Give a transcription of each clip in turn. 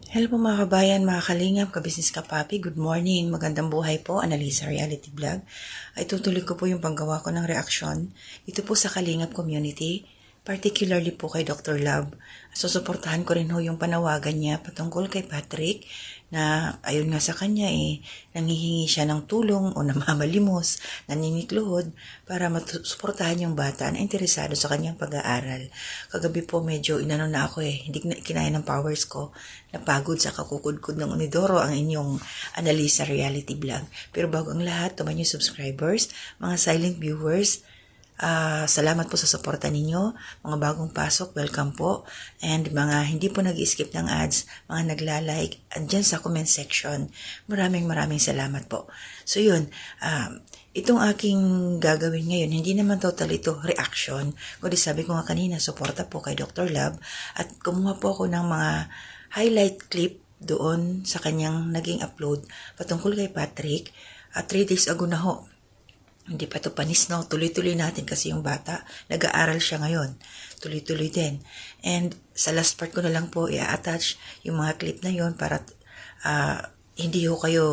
Hello po mga kabayan, mga kalingap, kabisnes kapapi, good morning, magandang buhay po, Annalisa Reality Vlog. Ay tutuloy ko po yung paggawa ko ng reaksyon. Ito po sa Kalingap community, particularly po kay Dr. Love. Susuportahan ko rin ho yung panawagan niya patungkol kay Patrick na ayun nga sa kanya nangihingi siya ng tulong o namamalimos, naninitluhod para masuportahan yung bata na interesado sa kanyang pag-aaral. Kagabi po medyo inano na ako hindi na kinaya ng powers ko, napagod sa kakukudkud ng Unidoro ang inyong Annalisa Reality Vlog. Pero bago ang lahat, to my new subscribers, mga silent viewers, salamat po sa suporta ninyo. Mga bagong pasok, welcome po. And mga hindi po nag-skip ng ads, mga nagla-like, andyan sa comment section. Maraming salamat po. So yun, itong aking gagawin ngayon, hindi naman total ito reaction. Kundi sabi ko nga kanina, suporta po kay Dr. Love. At kumuha po ako ng mga highlight clip doon sa kanyang naging upload patungkol kay Patrick. 3 days ago na ho. Hindi pa ito panis, no? Tuloy-tuloy natin kasi yung bata, nag-aaral siya ngayon. Tuloy-tuloy din. And sa last part ko na lang po, i-attach yung mga clip na yon para hindi ho kayo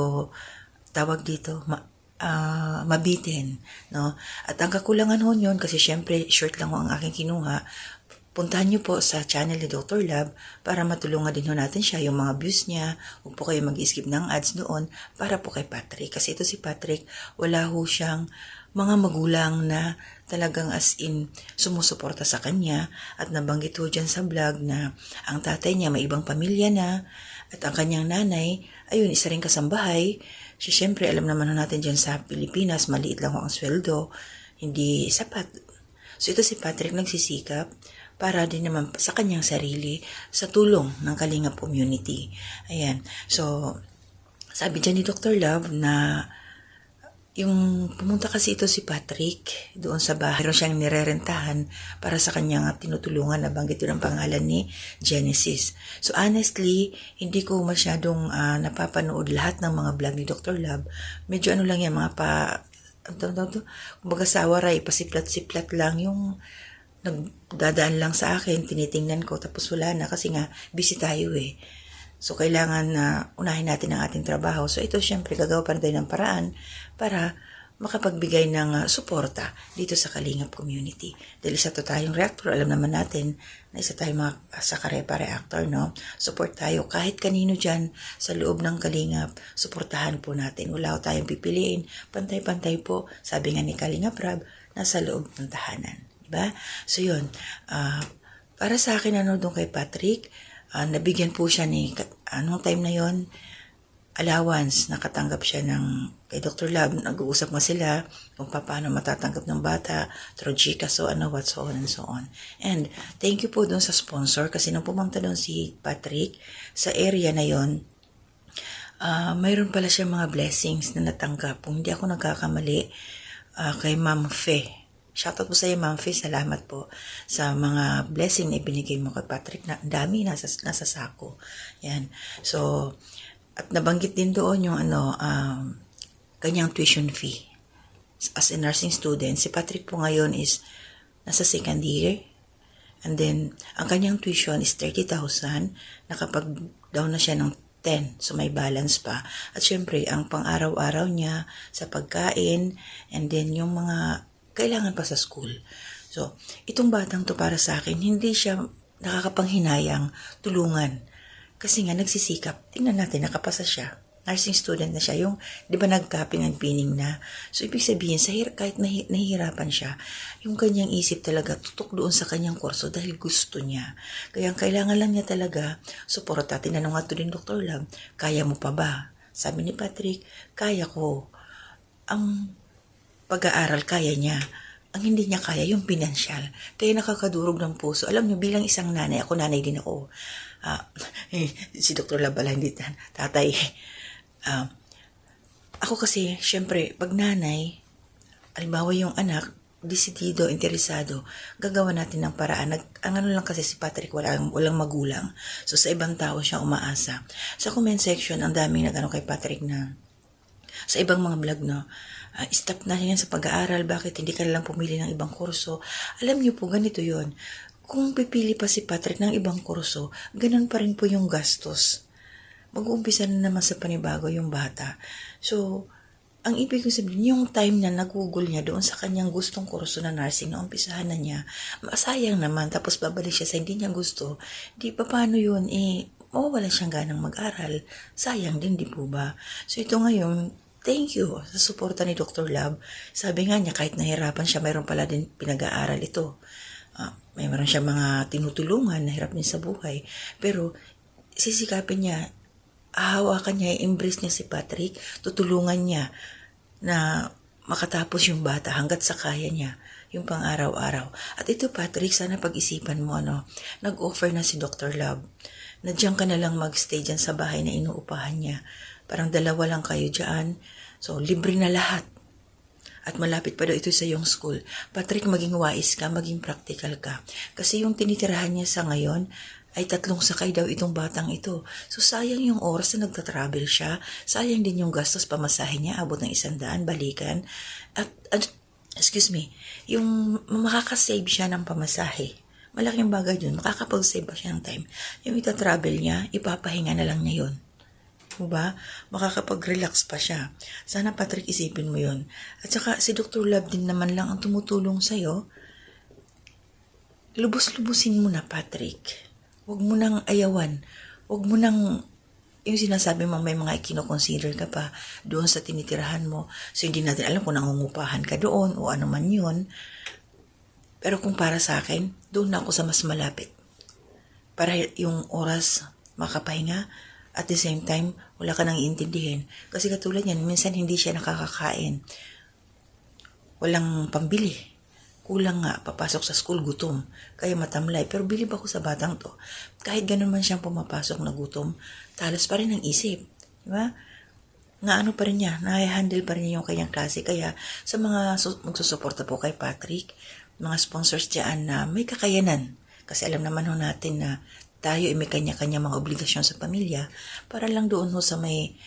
tawag dito, mabitin, no? At ang kakulangan ho yun, kasi syempre short lang ho ang aking kinuha, puntahan niyo po sa channel ni Dr. Love para matulungan din ho natin siya, yung mga views niya. Huwag po kayo mag-skip ng ads doon para po kay Patrick. Kasi ito si Patrick, wala ho siyang mga magulang na talagang as in sumusuporta sa kanya. At nabanggit ho dyan sa vlog na ang tatay niya may ibang pamilya na at ang kanyang nanay, ayun, isa rin kasambahay. Siya syempre, alam naman ho natin dyan sa Pilipinas, maliit lang ho ang sweldo, hindi sapat. So ito si Patrick nagsisikap para din naman sa kanyang sarili sa tulong ng Kalingap community. Ayan. So, sabi dyan ni Dr. Love na yung pumunta kasi ito si Patrick doon sa bahay. Meron siyang nirerentahan para sa kanyang tinutulungan, nabanggit doon ang pangalan ni Genesis. So honestly, hindi ko masyadong napapanood lahat ng mga vlog ni Dr. Love. Medyo ano lang yan, mga kumbaga sa waray, pasiplat-siplat lang yung nagdadaan lang sa akin, tinitingnan ko, tapos wala na kasi nga busy tayo So, kailangan na unahin natin ang ating trabaho. So, ito syempre gagawa pa rin tayo ng paraan para makapagbigay ng suporta dito sa Kalingap community. Dahil isa to tayong reactor, alam naman natin na isa tayong mga sa Karepa reactor, no? Support tayo kahit kanino dyan sa loob ng Kalingap, suportahan po natin. Wala ko tayong pipiliin, pantay-pantay po, sabi nga ni Kalingap Rab, nasa loob ng tahanan. Diba? So yun, para sa akin doon kay Patrick, nabigyan po siya ni, anong time na yon, allowance, nakatanggap siya ng, kay Dr. Love, nag-uusap nga sila kung paano matatanggap ng bata, through GCash, so what, so on and so on. And thank you po doon sa sponsor, kasi nung pumunta doon si Patrick, sa area na yon, mayroon pala siya mga blessings na natanggap. Kung hindi ako nagkakamali, kay Ma'am Fe. Shoutout po sa iyo, Ma'am Fe. Salamat po sa mga blessing na ibinigay mo kay Patrick. Na dami nasa sako. Yan. So, at nabanggit din doon yung kanyang tuition fee. As a nursing student, si Patrick po ngayon is nasa second year. And then, ang kanyang tuition is 30,000. Nakapag-down na siya ng 10. So, may balance pa. At syempre, ang pang-araw-araw niya sa pagkain and then yung mga kailangan pa sa school. So, itong batang to para sa akin, hindi siya nakakapanghinayang tulungan. Kasi nga, nagsisikap. Tingnan natin, nakapasa siya. Nursing student na siya. Yung, di ba nag-capping and pinning na. So, ibig sabihin, kahit nahihirapan siya, yung kanyang isip talaga, tutok doon sa kanyang kurso dahil gusto niya. Kaya, kailangan lang niya talaga suporta. Tinanong nga to din Dr. Love, kaya mo pa ba? Sabi ni Patrick, kaya ko. Ang pag-aaral kaya niya. Ang hindi niya kaya, yung pinansyal. Kaya nakakadurog ng puso. Alam niyo, bilang isang nanay, ako nanay din ako. Si Dr. Labala, hindi tatay. Ako kasi, syempre, pag nanay, halimbawa yung anak, desidido, interesado, gagawa natin ng paraan. Ang ano lang kasi si Patrick, walang magulang. So, sa ibang tao siya umaasa. Sa comment section, ang daming nag-ano kay Patrick na sa ibang mga vlog, no, stop na yan sa pag-aaral, bakit hindi ka lang pumili ng ibang kurso? Alam niyo po, ganito yon. Kung pipili pa si Patrick ng ibang kurso, ganun pa rin po yung gastos. mag-uumpisa na naman sa panibago yung bata. So, ang ibig ko sabihin, yung time na nagugol niya doon sa kanyang gustong kurso na nursing na umpisahan na niya, masayang naman, tapos babalik siya sa hindi niya gusto, di pa paano yun, mawawala siyang ganang mag-aral. Sayang din, di po ba? So ito ngayon, thank you sa suporta ni Dr. Love. Sabi nga niya, kahit nahirapan siya, mayroon pala din pinag-aaral ito. Mayroon siya mga tinutulungan, nahirap din sa buhay. Pero sisikapin niya, hahawakan niya, i-embrace niya si Patrick, tutulungan niya na makatapos yung bata hanggat sa kaya niya, yung pang-araw-araw. At ito Patrick, sana pag-isipan mo, nag-offer na si Dr. Love na diyan ka na lang mag-stay dyan sa bahay na inuupahan niya. Parang 2 lang kayo dyan. So, libre na lahat. At malapit pa daw ito sa iyong school. Patrick, maging wise ka, maging practical ka. Kasi yung tinitirahan niya sa ngayon, ay 3 sakay daw itong batang ito. So, sayang yung oras na nagtatravel siya. Sayang din yung gastos pamasahe niya, abot ng 100, balikan. At excuse me, yung makakasave siya ng pamasahe. Malaking bagay dun, makakapag-save ba siya ng time. Yung itatravel niya, ipapahinga na lang niya yun. Diba? Makakapag-relax pa siya. Sana Patrick, isipin mo yun. At saka si Dr. Love din naman lang ang tumutulong sa'yo. Lubos-lubusin mo na, Patrick. Huwag mo nang ayawan. Huwag mo nang, yung sinasabi mo may mga ikino-consider ka pa doon sa tinitirahan mo. So hindi natin alam kung nangungupahan ka doon o ano man yun. Pero kung para sa akin, doon na ako sa mas malapit. Para yung oras makapahinga, at the same time, wala ka nang iintindihin. Kasi katulad yan, minsan hindi siya nakakakain. Walang pambili. Kulang nga, papasok sa school, gutom. Kaya matamlay. Pero bilib ako sa batang to. Kahit ganun man siyang pumapasok na gutom, talas pa rin ang isip. Diba? Nga ano pa rin niya, nahihandle pa rin niya yung kanyang klase. Kaya sa mga magsusuporta po kay Patrick, mga sponsors dyan na may kakayanan. Kasi alam naman ho natin na tayo may kanya-kanya mga obligasyon sa pamilya para lang doon ho sa may,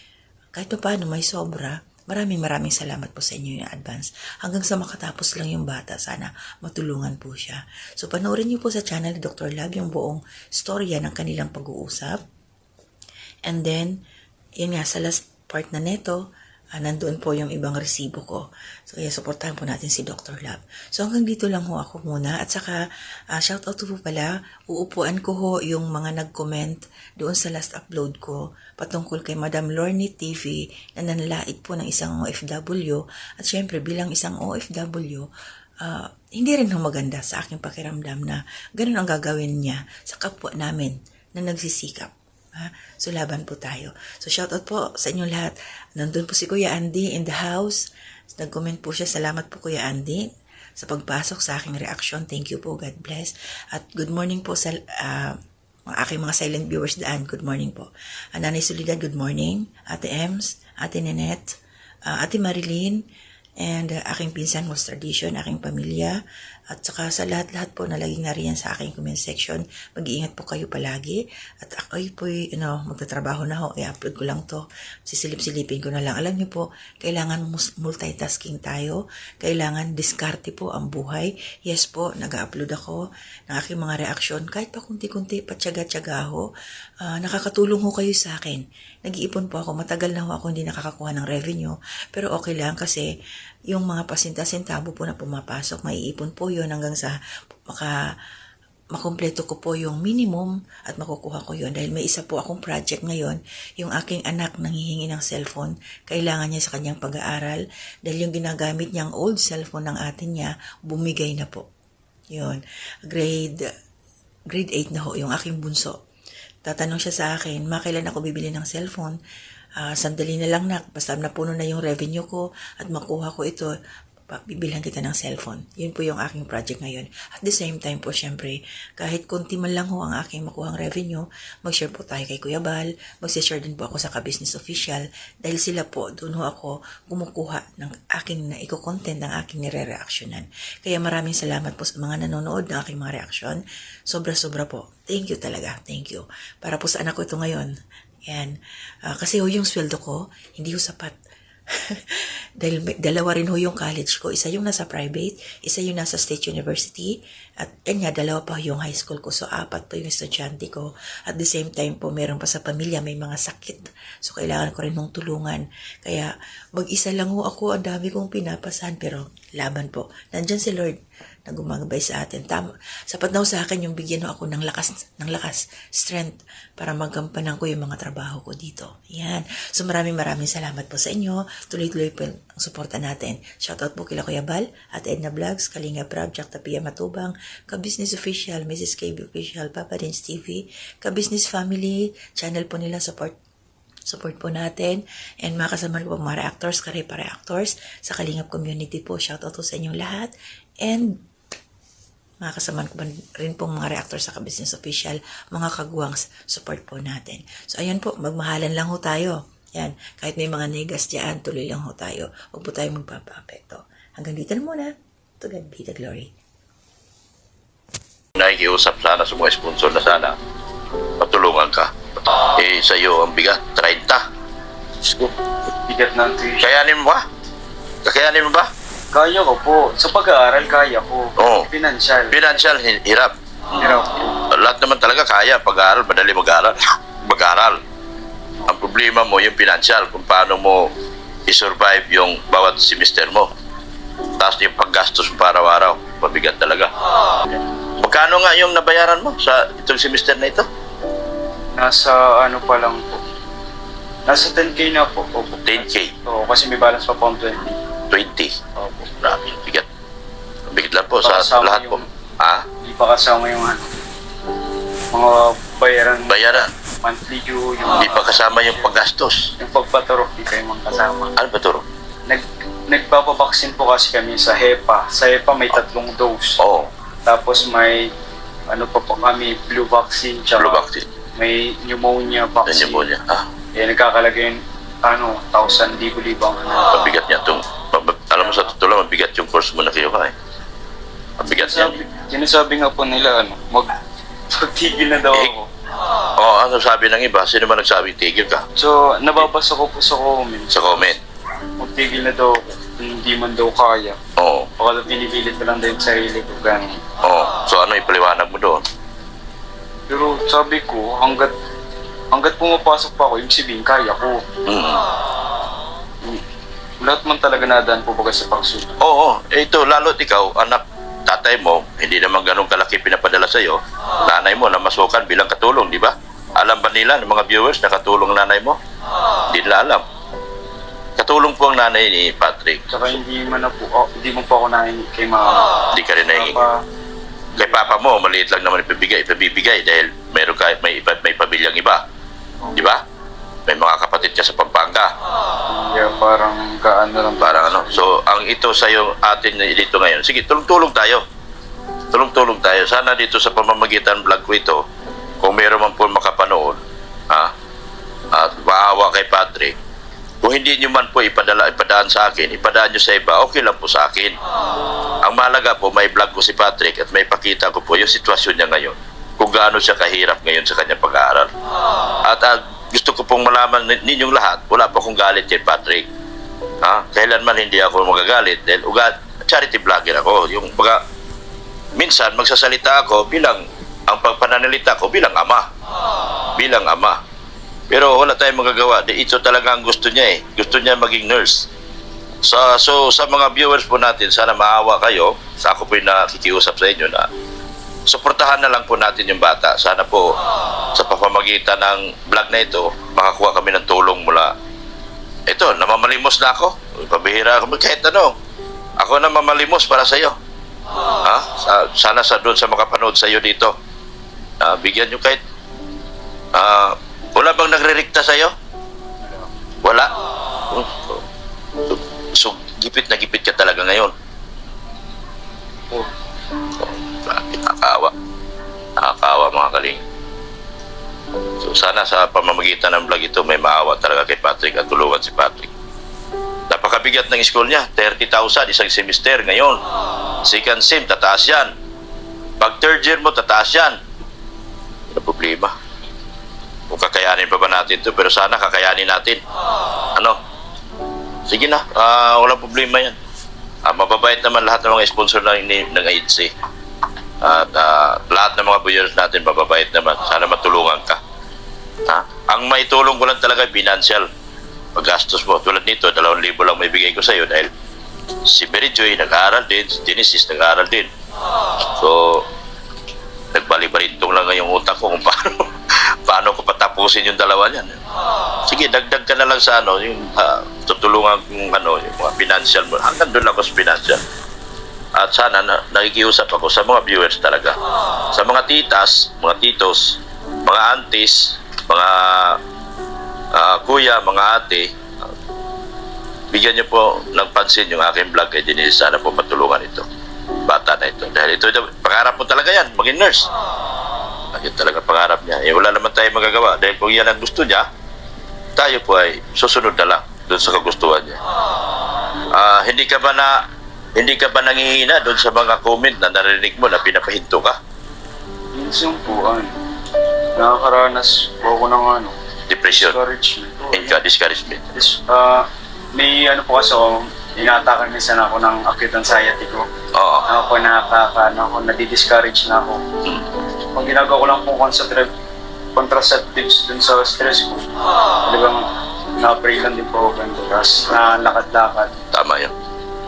kahit pa paano may sobra. Maraming salamat po sa inyo yung advance. Hanggang sa makatapos lang yung bata, sana matulungan po siya. So panoorin niyo po sa channel ni Dr. Love yung buong storya ng kanilang pag-uusap. And then, yun nga, sa last part na neto, nandoon po yung ibang resibo ko. So, kaya supportahan po natin si Dr. Love. So, hanggang dito lang ho ako muna. At saka, shoutout po pala, uupuan ko ho yung mga nag-comment doon sa last upload ko patungkol kay Madam Lorny TV na nanlait po ng isang OFW. At syempre, bilang isang OFW, hindi rin ho maganda sa aking pakiramdam na ganun ang gagawin niya sa kapwa namin na nagsisikap. So, laban po tayo. So, shoutout po sa inyong lahat. Nandun po si Kuya Andy in the house. Nag-comment po siya. Salamat po, Kuya Andy, sa pagpasok sa aking reaction. Thank you po. God bless. At good morning po sa aking mga silent viewers daan. Good morning po. Nanay Solidad, good morning. Ate Ems, Ate Nenette, Ate Marilyn, and aking pinsan, Most Tradition, aking pamilya, at saka sa lahat-lahat po na laging nariyan sa aking comment section. Mag-iingat po kayo palagi. At ako po, magtatrabaho na ho. I-upload ko lang to. Sisilip-silipin ko na lang. Alam niyo po, kailangan multitasking tayo. Kailangan diskarte po ang buhay. Yes po, nag-upload ako ng aking mga reaksyon. Kahit pa kunti-kunti, patyaga-tyaga ho. Nakakatulong ho kayo sa akin. Nag-iipon po ako. Matagal na ho ako hindi nakakakuha ng revenue. Pero okay lang kasi yung mga pasinta-sintabo po na pumapasok, maiipon po yun hanggang sa makumpleto ko po yung minimum at makukuha ko yun. Dahil may isa po akong project ngayon, yung aking anak nanghihingi ng cellphone, kailangan niya sa kanyang pag-aaral dahil yung ginagamit niyang old cellphone ng atin niya, bumigay na po. Yun, grade 8 na ho, yung aking bunso. Tatanong siya sa akin, kailan ako bibili ng cellphone? Sandali na lang basta napuno na yung revenue ko at makuha ko ito, bibilhan kita ng cellphone. Yun po yung aking project ngayon. At the same time po, syempre, kahit konti man lang ho ang aking makuhang revenue, mag-share po tayo kay Kuya Bal, mag-share din po ako sa ka-business official, dahil sila po, doon ho ako kumukuha ng aking naiko-content, ng aking nire-reactionan. Kaya maraming salamat po sa mga nanonood ng aking mga reaction. Sobra-sobra po. Thank you talaga. Thank you. Para po sa anak ko ito ngayon. Yan. Kasi yung sweldo ko, hindi ho sapat. Dahil dalawa rin ho yung college ko. Isa yung nasa private, isa yung nasa state university, at yan nga, dalawa pa yung high school ko. So, 4 po yung estudyante ko. At the same time po, meron pa sa pamilya, may mga sakit. So, kailangan ko rin ng tulungan. Kaya, mag-isa lang ho ako, ang dami kong pinapasan, pero laban po. Nandyan si Lord na gumagabay sa atin. Sapat na ho sa akin yung bigyan ho ako ng lakas, strength, para magampanan ko yung mga trabaho ko dito. Yan. So maraming salamat po sa inyo. Tuloy-tuloy po ang suporta natin. Shoutout po kila Kuya Bal, at Edna Vlogs, Kalinga Prab, Jack Tapia Matubang, Ka-Business Official, Mrs. KB Official, Papa Dins TV, Ka-Business Family, channel po nila, support po natin. And mga kasama ko po mga reactors, Karepa Reactors, sa Kalingap Community po. Shoutout po sa inyong lahat. And mga kasama ko rin pong mga reactors sa Ka-Business Official, mga kagwangs, support po natin. So ayan po, magmahalan lang ho tayo. Yan, kahit may mga negas dyan, tuloy lang ho tayo. Huwag po tayo magpapa-apekto. Hanggang dito na muna. To God be the glory. Nakikiusap sana sa mga sponsor na sana matulungan ka. Sa iyo ang bigat, 30. Bigat ng tuition. Kayanin mo ba? Kakayanin mo ba? Kaya ko po. Sa pag-aaral, kaya ko. Oo. Financial. Financial, hirap. Hirap po. Lahat naman talaga kaya. Pag-aaral, madali mag-aaral. Mag-aaral. Ang problema mo yung financial, kung paano mo i-survive yung bawat semester mo. Tapos yung paggastos mo para araw, mabigat talaga. Magkano nga yung nabayaran mo sa itong semester na ito? Nasa ano pa lang po. Nasa 10K na po. Opo. 10K, Oo, kasi may balance pa po ang 20. 20. Opo. Grabe, bigat. Bigat lang po sa Kasama lahat po. yung- Ah, Hindi pa kasama yung ano, mga bayaran, bayaran. monthly due, yung, Hindi pa kasama yung paggastos. yung pagpaturok, di kayo mga kasama. Ano ba ito? Nagpapabaksin po kasi kami sa HEPA. Sa HEPA may 3 dose. Oo, Tapos may ano pa po kami, flu vaccine, tsaka blue vaccine. may pneumonia vaccine. Pneumonia. Ah, Eh, nagkakalagay yung 1,000, libo-libo ang ano. mabigat niya itong... Alam mo sa totoo lang, mabigat yung course mo na kinuha eh. Mabigat niya. Sinasabi nga po nila, magtigil na daw ako. Oo, ano sabi ng iba? Sino man nagsabi, tigil ka? So, nababasa ko po sa comments. Sa comment. Magtigil na daw ako, hindi man daw kaya. Oo. Baka daw pinipilit ko lang din sa sarili ko, ganun. Oo. So ano ipaliwanag mo doon? Pero sabi ko, hanggat pumapasok pa ako, yung sabihin, kaya ko. Lahat man talaga nadaan po baga sa pagsulat. Oo. Ito, lalo't ikaw, anak, tatay mo, hindi naman ganun kalaki pinapadala sa'yo. Nanay mo, namasukan bilang katulong, di ba? Alam ba nila ng mga viewers na katulong nanay mo? Hindi nila alam. Katulong po ang nanay ni Patrick. Tsaka hindi mo po ako nahinig kay mama. Hindi ka rin nahingin. Papa, Kay papa mo, maliit lang naman ipabibigay dahil may pamilyang iba. Di ba? May mga kapatid ka sa Pampanga. kaya parang kaano lang. Parang ano. So, ang ito sa'yo atin dito ngayon. Sige, tulong-tulong tayo. Tulong-tulong tayo. Sana dito sa pamamagitan vlog ko ito, kung meron man po makapanood, at maawa kay Patrick, kung hindi nyo man po ipadaan sa akin, ipadaan nyo sa iba, okay lang po sa akin. Ang mahalaga po, may vlog ko si Patrick at may pakita ko po yung sitwasyon niya ngayon. Kung gaano siya kahirap ngayon sa kanyang pag-aaral. At gusto ko pong malaman ninyong lahat, wala pa akong galit kay Patrick. Kailanman hindi ako magagalit dahil charity vlogger ako. Yung minsan magsasalita ako bilang, ang pagpananalita ko bilang ama. Bilang ama. Pero wala tayong magagawa. Ito talaga ang gusto niya eh. Gusto niya maging nurse. So sa mga viewers po natin, sana maawa kayo. Sa ako po yung nakikiusap sa inyo na suportahan na lang po natin yung bata. Sana po sa pamamagitan ng vlog na ito, makakuha kami ng tulong mula. Ito, namamalimos na ako. Pabihira ako. Kahit ano, ako na mamalimos para sa iyo. Sana doon sa makapanood sa iyo dito. Bigyan nyo kahit wala bang nagre-rikta sa iyo? Wala? So, gipit na gipit ka talaga ngayon. Nakakaawa. Nakakaawa mga kaling. So sana sa pamamagitan ng vlog ito may maawa talaga kay Patrick at tulungan si Patrick. Napakabigat ng school niya, 30,000 isang semester ngayon. Second sem, tataas yan. Pag third year mo, tataas yan. Ano problema? Kung kakayanin pa ba natin ito, pero sana kakayanin natin. Ano? Sige na, walang problema yan. Mababait naman lahat ng mga sponsor ng AIDC. At lahat ng mga viewers natin, mababait naman. Sana matulungan ka. Ang maitulong ko lang talaga, financial. Paggastos mo, tulad nito, 2,000 lang may bigay ko sa'yo dahil si Mary Joy nag-aaral din, si Genesis nag-aaral din. So, nagbalibarintong lang ngayong utak ko kung paano ko patapusin yung dalawa niyan. Sige, dagdag ka na lang sa yung tutulungan kung yung mga financial mo. Hanggang doon lang ako sa financial. At sana nakikiusap ako sa mga viewers talaga. Sa mga titas, mga titos, mga aunties, mga kuya, mga ate, bigyan niyo po ng pansin yung aking vlog kay Denise. Sana po matulungan ito. Bata na ito. Dahil ito pangarap mo talaga yan, maging nurse. Yan talaga pangarap niya. Wala naman tayo magagawa. Dahil kung yan ang gusto niya, tayo po ay susunod na lang doon sa kagustuhan niya. Hindi ka ba nangihina doon sa mga comment na narinig mo na pinapahinto ka? Minsan po, nakakaranas po ako ng Depression, discouragement. discouragement. May po kasi ako, inatakan minsan ako ng acute anxiety ko. Oo. Ako nadi-discourage na ako. Pag ginagawa ko lang po contraceptives dun sa stress ko, talagang na-pray lang din po ako ganito. Tapos lakad-lakad. Tama yun.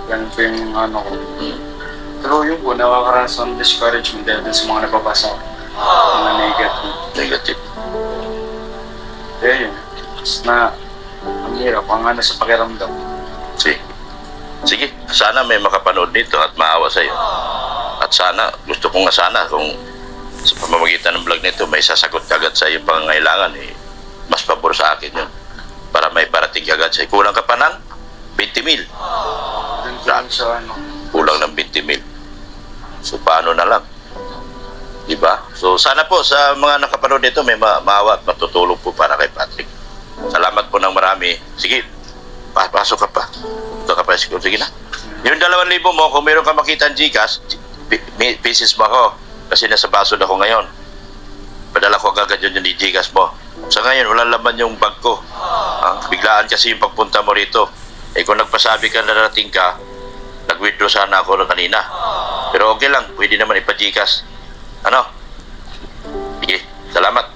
Ganun po yung ko. Pero yun po, nakakaranas ng discouragement dahil dun sa mga nababasa ko. Mga Negative. Kaya yun. Tapos ang hirap, sa pakiramdam. Sige, sana may makapanood nito at maawa sa iyo. At sana, gusto ko nga sana kung sa pamamagitan ng vlog nito may sasagot agad sa iyong pangangailangan, mas pabor sa akin yun. Para may parating agad sa iyo. Kulang ka pa ng 20,000. Dun po yun sa Kulang ng 20,000. So, paano na lang? Diba? So, sana po sa mga nakapanood nito may maawa at matutulong po para kay Patrick. Salamat po ng marami. Sige, pasok ka pa. Punta ka pa sa school. Sige na. Yung 2,000 mo, kung meron ka makita ng Gcash, pieces mo ako. Kasi nasa basod ako ngayon. Padala ko agad yun yung Gcash mo. Sa ngayon, walang laman yung bag ko. Biglaan kasi yung pagpunta mo rito. Kung nagpasabi ka na narating ka, nag-withdraw sana ako kanina. Pero okay lang, pwede naman ipa-Gcash. Sige, salamat.